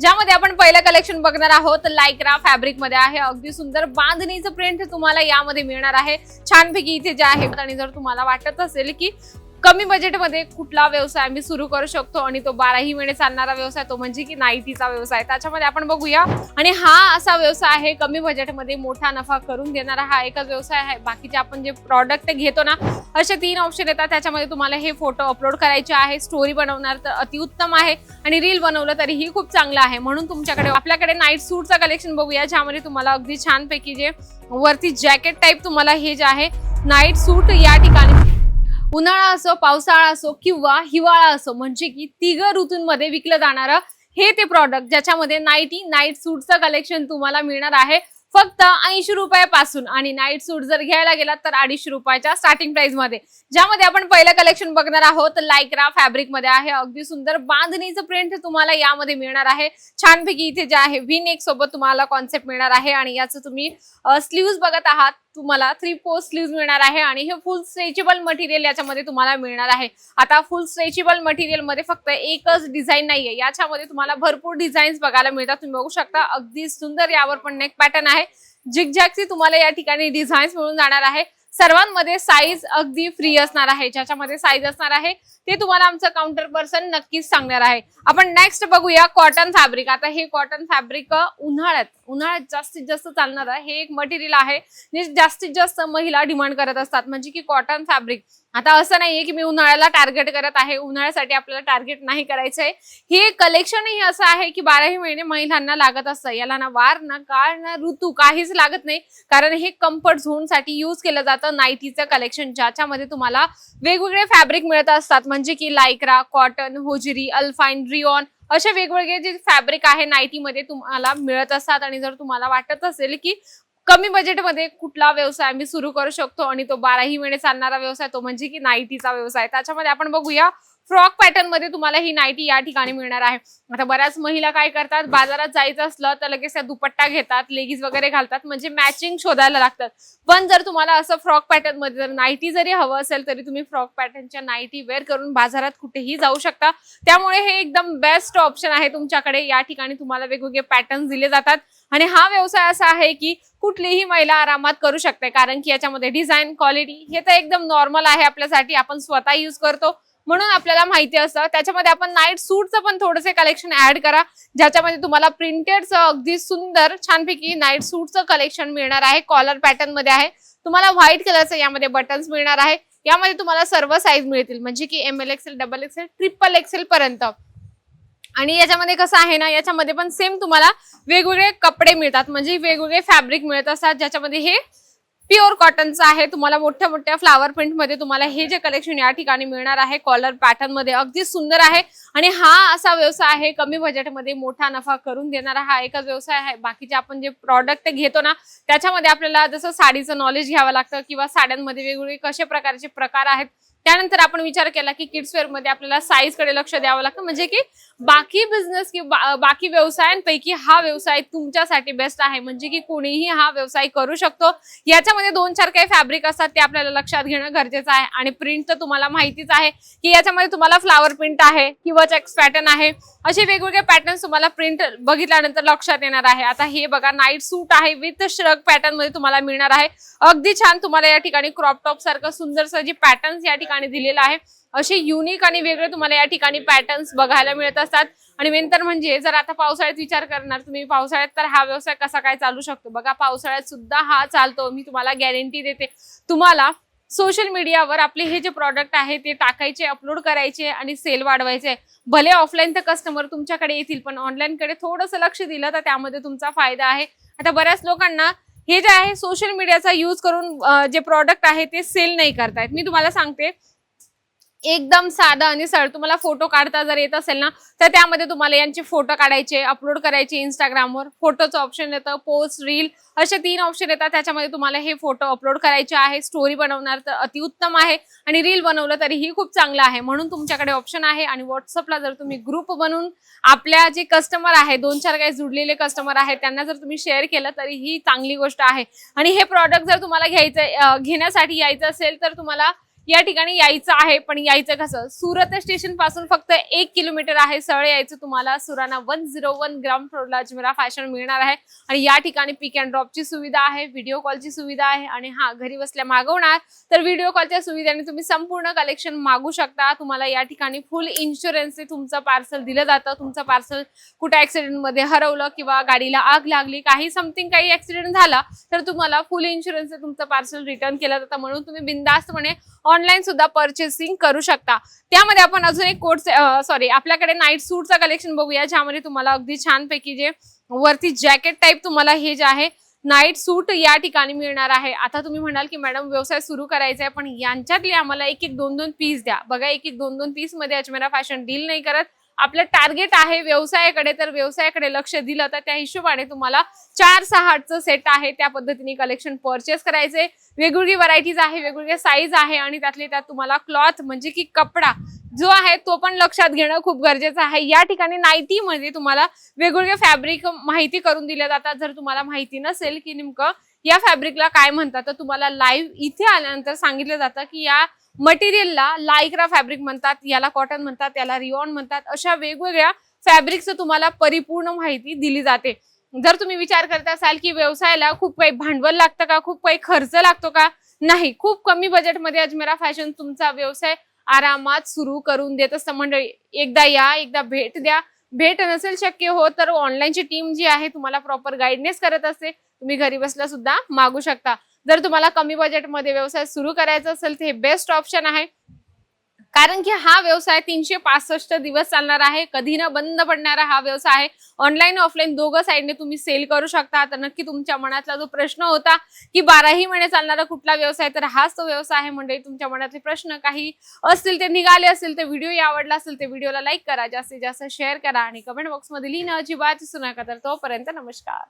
ज्यामध्ये आपण पहिलं कलेक्शन बघणार आहोत लायक्रा फॅब्रिक मध्ये आहे। अगदी सुंदर बांधणीचं प्रिंट तुम्हाला यामध्ये मिळणार आहे। छानपैकी इथे जे आहे आणि जर तुम्हाला वाटत असेल की कमी बजेटमध्ये कुठला व्यवसाय आम्ही सुरू करू शकतो आणि तो 12ही महिने चालणारा व्यवसाय तो म्हणजे की नाईटीचा व्यवसाय, त्याच्यामध्ये आपण बघूया। आणि हा असा व्यवसाय आहे कमी बजेटमध्ये मोठा नफा करून देणारा हा एकच व्यवसाय आहे। बाकीचे आपण जे प्रॉडक्ट घेतो ना असे 3 ऑप्शन येतात, त्याच्यामध्ये तुम्हाला हे फोटो अपलोड करायचे आहे। स्टोरी बनवणार तर अतिउत्तम आहे आणि रील बनवलं तरीही खूप चांगलं आहे। म्हणून तुमच्याकडे आपल्याकडे नाईट सूटचा कलेक्शन बघूया, ज्यामध्ये तुम्हाला अगदी छानपैकी जे वरती जॅकेट टाइप तुम्हाला हे जे आहे नाईट सूट या ठिकाणी उन्हाळा असो पावसाळा असो किंवा हिवाळा असो म्हणजे की तिघ ऋतूंमध्ये विकलं जाणारं हे ते प्रॉडक्ट, ज्याच्यामध्ये नाईट सूटचं कलेक्शन तुम्हाला मिळणार आहे फक्त 80 रुपयापासून। आणि नाईट सूट जर घ्यायला गेलात तर 250 रुपयाच्या स्टार्टिंग प्राइस मध्ये। ज्यामध्ये आपण पहिलं कलेक्शन बघणार आहोत लायक्रा फॅब्रिक मध्ये आहे। अगदी सुंदर बांधणीचं प्रिंट तुम्हाला यामध्ये मिळणार आहे। छानपैकी इथे जे आहे व्ही नेक सोबत तुम्हाला कॉन्सेप्ट मिळणार आहे आणि याचं तुम्ही स्लीव्स बघत आहात, तुम्हाला 3/4 स्लीव्स मिळणार आहे आणि हे फुल स्ट्रेचेबल मटेरियल याच्यामध्ये तुम्हाला मिळणार आहे। आता फुल स्ट्रेचेबल मटेरियल मध्ये फक्त एकच डिझाइन नाहीये, याच्यामध्ये तुम्हाला भरपूर डिझाईन्स बघायला मिळतात। तुम्ही बघू शकता अगदी सुंदर यावर पण नेक पॅटर्न आहे। झिगझॅगची तुम्हाला या ठिकाणी डिझाईन्स मिळून जाणार आहे। सर्वांमध्ये साईज अगदी फ्री असणार आहे। ज्याच्यामध्ये साईज असणार आहे ते तुम्हाला आमचं काउंटर पर्सन नक्कीच सांगणार आहे। आपण नेक्स्ट बघूया कॉटन फॅब्रिक। आता हे कॉटन फॅब्रिक उन्हाळ्यात जास्तीत जास्त चालणार आहे हे एक मटेरियल आहे जे जास्तीत जास्त महिला डिमांड करत असतात, म्हणजे की कॉटन फॅब्रिक। आता असं नाहीये की मी उन्हाळ्याला टार्गेट करत आहे, उन्हाळ्यासाठी आपल्याला टार्गेट नाही करायचंय। हे कलेक्शनही असं आहे की 12ही महिने महिलांना लागत असतं, याला ना वार ना काळ ना ऋतू काहीच लागत नाही, कारण हे कम्फर्ट झोन साठी यूज केलं जातं नाईटीचं कलेक्शन, ज्याच्यामध्ये तुम्हाला वेगवेगळे फॅब्रिक मिळत असतात, म्हणजे की लायक्रा, कॉटन, होजरी, अल्फाइन, रिओन असे वेगवेगळे जे फॅब्रिक आहे नाईटीमध्ये तुम्हाला मिळत असतात। आणि जर तुम्हाला वाटत असेल की कमी बजेटमध्ये कुठला व्यवसाय आम्ही सुरू करू शकतो आणि तो 12ही महिने चालणारा व्यवसाय तो म्हणजे की नाईटीचा व्यवसाय, त्याच्यामध्ये आपण बघूया फ्रॉक पॅटर्न मध्ये तुम्हाला ही नाईटी या ठिकाणी मिळणार आहे। आता बऱ्याच महिला काय करतात, बाजारात जायचं असलं तर लगेच दुपट्टा घेतात, लेगीज वगैरे घालतात, म्हणजे मॅचिंग शोधायला लागतात। पण जर तुम्हाला असं फ्रॉक पॅटर्न मध्ये जर नाईटी जरी हवं असेल तरी तुम्ही फ्रॉक पॅटर्नच्या नाईटी वेअर करून बाजारात कुठेही जाऊ शकता। त्यामुळे हे एकदम बेस्ट ऑप्शन आहे तुमच्याकडे। या ठिकाणी तुम्हाला वेगवेगळे पॅटर्न दिले जातात आणि हा व्यवसाय असा आहे की कुठलीही महिला आरामात करू शकते, कारण की याच्यामध्ये डिझाईन क्वालिटी हे तर एकदम नॉर्मल आहे आपल्यासाठी, आपण स्वतः यूज करतो म्हणून आपल्याला माहिती असतं। त्याच्यामध्ये आपण नाईट सूटचं पण थोडेसे कलेक्शन ऍड करा, ज्याच्यामध्ये तुम्हाला प्रिंटेडचं अगदी सुंदर छानपैकी नाईट सूटचं कलेक्शन मिळणार आहे। कॉलर पॅटर्न मध्ये आहे, तुम्हाला व्हाईट कलरचं यामध्ये बटन्स मिळणार आहे। यामध्ये तुम्हाला सर्व साईज मिळतील, म्हणजे की ML XL, XXL, XXL पर्यंत। आणि याच्यामध्ये कसं आहे ना, याच्यामध्ये पण सेम तुम्हाला वेगवेगळे कपडे मिळतात, म्हणजे वेगवेगळे फॅब्रिक मिळत असतात, ज्याच्यामध्ये हे प्युअर कॉटनचं आहे। तुम्हाला मोठ्या मोठ्या फ्लावर प्रिंट मध्ये तुम्हाला हे जे कलेक्शन या ठिकाणी मिळणार आहे कॉलर पॅटर्न मध्ये अगदी सुंदर आहे। आणि हा असा व्यवसाय आहे कमी बजेटमध्ये मोठा नफा करून देणारा हा एकच व्यवसाय आहे। बाकीचे आपण जे प्रॉडक्ट घेतो ना त्याच्यामध्ये आपल्याला जसं साडीचं नॉलेज घ्यावं लागतं किंवा साड्यांमध्ये वेगवेगळे कशा प्रकारचे प्रकार आहेत, त्यानंतर आपण विचार केला की किड्स वेअर मध्ये आपल्याला साईज कडे लक्ष द्यावं लागतं, म्हणजे की बाकी बिझनेस किंवा बाकी व्यवसायांपैकी हा व्यवसाय तुमच्यासाठी बेस्ट आहे, म्हणजे की कोणीही हा व्यवसाय करू शकतो। याच्यामध्ये 2-4 काही फॅब्रिक असतात ते आपल्याला लक्षात घेणं गरजेचं आहे। आणि प्रिंट तर तुम्हाला माहितीच आहे की याच्यामध्ये तुम्हाला फ्लावर प्रिंट आहे किंवा चेक्स पॅटर्न आहे, असे वेगवेगळे पॅटर्न तुम्हाला प्रिंट बघितल्यानंतर लक्षात येणार आहे। आता हे बघा नाईट सूट आहे विथ श्रग पॅटर्न मध्ये तुम्हाला मिळणार आहे। अगदी छान तुम्हाला या ठिकाणी क्रॉप टॉप सारखं सुंदरसं जे पॅटर्न्स या ठिकाणी दिलेलं आहे, असे युनिक आणि वेगळे तुम्हाला या ठिकाणी पॅटर्न्स बघायला मिळत असतात। आणि मेन तर म्हणजे जर आता पावसाळ्यात विचार करणार तुम्ही, पावसाळ्यात तर हा व्यवसाय कसा काय चालू शकतो बघा, पावसाळ्यात सुद्धा हा चालतो, मी तुम्हाला गॅरंटी देते। तुम्हाला सोशल मीडियावर आपले हे जे प्रॉडक्ट आहे ते टाकायचे, अपलोड करायचे आणि सेल वाढवायचे। भले ऑफलाईन तर कस्टमर तुमच्याकडे येतील, पण ऑनलाईन कडे थोडंसं लक्ष दिलं तर त्यामध्ये तुमचा फायदा आहे। आता बऱ्याच लोकांना हे जे आहे सोशल मीडियाचा यूज करून जे प्रॉडक्ट आहे ते सेल नाही करतायत। मी तुम्हाला सांगते एकदम साधा आणि सरळ तुम्हाला फोटो काढता जर येत असेल ना तर त्यामध्ये तुम्हाला यांचे फोटो काढायचे, अपलोड करायचे इंस्टाग्रामवर। फोटोचं ऑप्शन येतं, पोस्ट, रील असे 3 ऑप्शन येतात, त्याच्यामध्ये तुम्हाला हे फोटो अपलोड करायचे आहे। स्टोरी बनवणार तर अतिउत्तम आहे आणि रील बनवलं तरीही खूप चांगलं आहे, म्हणून तुमच्याकडे ऑप्शन आहे। आणि व्हॉट्सअपला जर तुम्ही ग्रुप बनवून आपल्या जे कस्टमर आहे 2-4 काही जुडलेले कस्टमर आहेत त्यांना जर तुम्ही शेअर केलं तरी ही चांगली गोष्ट आहे। आणि हे प्रॉडक्ट जर तुम्हाला घेण्यासाठी यायचं असेल तर तुम्हाला या ठिकाणी यायचं आहे. पण यायचं कसं? सुरत स्टेशन पासून फक्त 1 किलोमीटर आहे. सरळ यायचं तुम्हाला. सुराणा 101 ग्राउंड फ्लोअरला अजमेरा फॅशन मिळणार आहे. आणि या ठिकाणी पिक अँड ड्रॉपची सुविधा आहे, व्हिडिओ कॉलची सुविधा आहे. आणि हा, घरी बसल्या मागवणार तर व्हिडिओ कॉलच्या सुविधेने तुम्ही संपूर्ण कलेक्शन मागू शकता. तुम्हाला या ठिकाणी फुल इन्शुरन्सचे तुमचं पार्सल दिलं जातं. तुमचं पार्सल कुठे ऍक्सिडेंट मध्ये हरवलं किंवा गाडीला आग लागली, काही ऍक्सिडेंट झाला तर तुम्हाला फुल इन्शुरन्सचे तुमचं पार्सल रिटर्न केलं जातं. म्हणून तुम्ही बिनधास्तपणे ऑनलाईन सुद्धा परचेसिंग करू शकता. त्यामध्ये आपण अजून एक आपल्याकडे नाईट सूटचा कलेक्शन बघूया, ज्यामध्ये तुम्हाला अगदी छानपैकी जे वरती जॅकेट टाईप तुम्हाला हे जे आहे नाईट सूट या ठिकाणी मिळणार आहे. आता तुम्ही म्हणाल की मॅडम व्यवसाय सुरू करायचा आहे, पण यांच्यातले आम्हाला एक एक दोन दोन पीस द्या. बघा, एक एक दोन दोन पीस मध्ये अजमेरा फॅशन डील नाही करत. आपलं टार्गेट आहे व्यवसायाकडे, तर व्यवसायाकडे लक्ष दिलं तर त्या हिशोबाने तुम्हाला 4-6 सेट आहे, त्या पद्धतीने कलेक्शन परचेस करायचे. वेगवेगळी व्हरायटीज आहे, वेगवेगळे साईज आहे आणि त्यातले त्यात तुम्हाला क्लॉथ म्हणजे की कपडा जो आहे तो पण लक्षात घेणं खूप गरजेचं आहे. या ठिकाणी नाईटी मध्ये तुम्हाला वेगवेगळे फॅब्रिक माहिती करून दिल्या जातात. जर तुम्हाला माहिती नसेल की नेमकं या फॅब्रिकला काय म्हणतात, तर तुम्हाला लाईव्ह इथे आल्यानंतर सांगितलं जातं की या मटेरियलला लायक्रा फॅब्रिक म्हणतात, याला कॉटन म्हणतात, याला रिओन म्हणतात. अशा वेगवेगळ्या फॅब्रिकचं तुम्हाला परिपूर्ण माहिती दिली जाते. जर तुम्ही विचार करत असाल की व्यवसायाला खूप काही भांडवल लागतं का, खूप काही खर्च लागतो का, नाही, खूप कमी बजेटमध्ये अजमेरा फॅशन तुमचा व्यवसाय आरामात सुरू करून देत असतं. मंडळी, एकदा या, एकदा भेट द्या. भेट नसेल शक्य हो तर ऑनलाईनची टीम जी आहे तुम्हाला प्रॉपर गाईडनेस करत असते. तुम्ही घरी बसल्या सुद्धा मागू शकता. जर तुम्हाला कमी बजेटमध्ये व्यवसाय सुरू करायचा असेल तर हे बेस्ट ऑप्शन आहे, कारण की हा व्यवसाय 365 दिवस चालणार आहे. कधी न बंद पडणारा हा व्यवसाय आहे. ऑनलाईन ऑफलाईन दोघं साईडने तुम्ही सेल करू शकता. तर नक्की तुमच्या मनातला जो प्रश्न होता की 12ही महिने चालणारा कुठला व्यवसाय, तर हाच तो व्यवसाय आहे. म्हणजे तुमच्या मनातले प्रश्न काही असतील ते निघाले असतील, तर व्हिडिओ आवडला असेल तर व्हिडिओला लाईक करा, जास्तीत जास्त शेअर करा आणि कमेंट बॉक्समध्ये लिहिणं अजिबात विसरू नका. तर तोपर्यंत नमस्कार.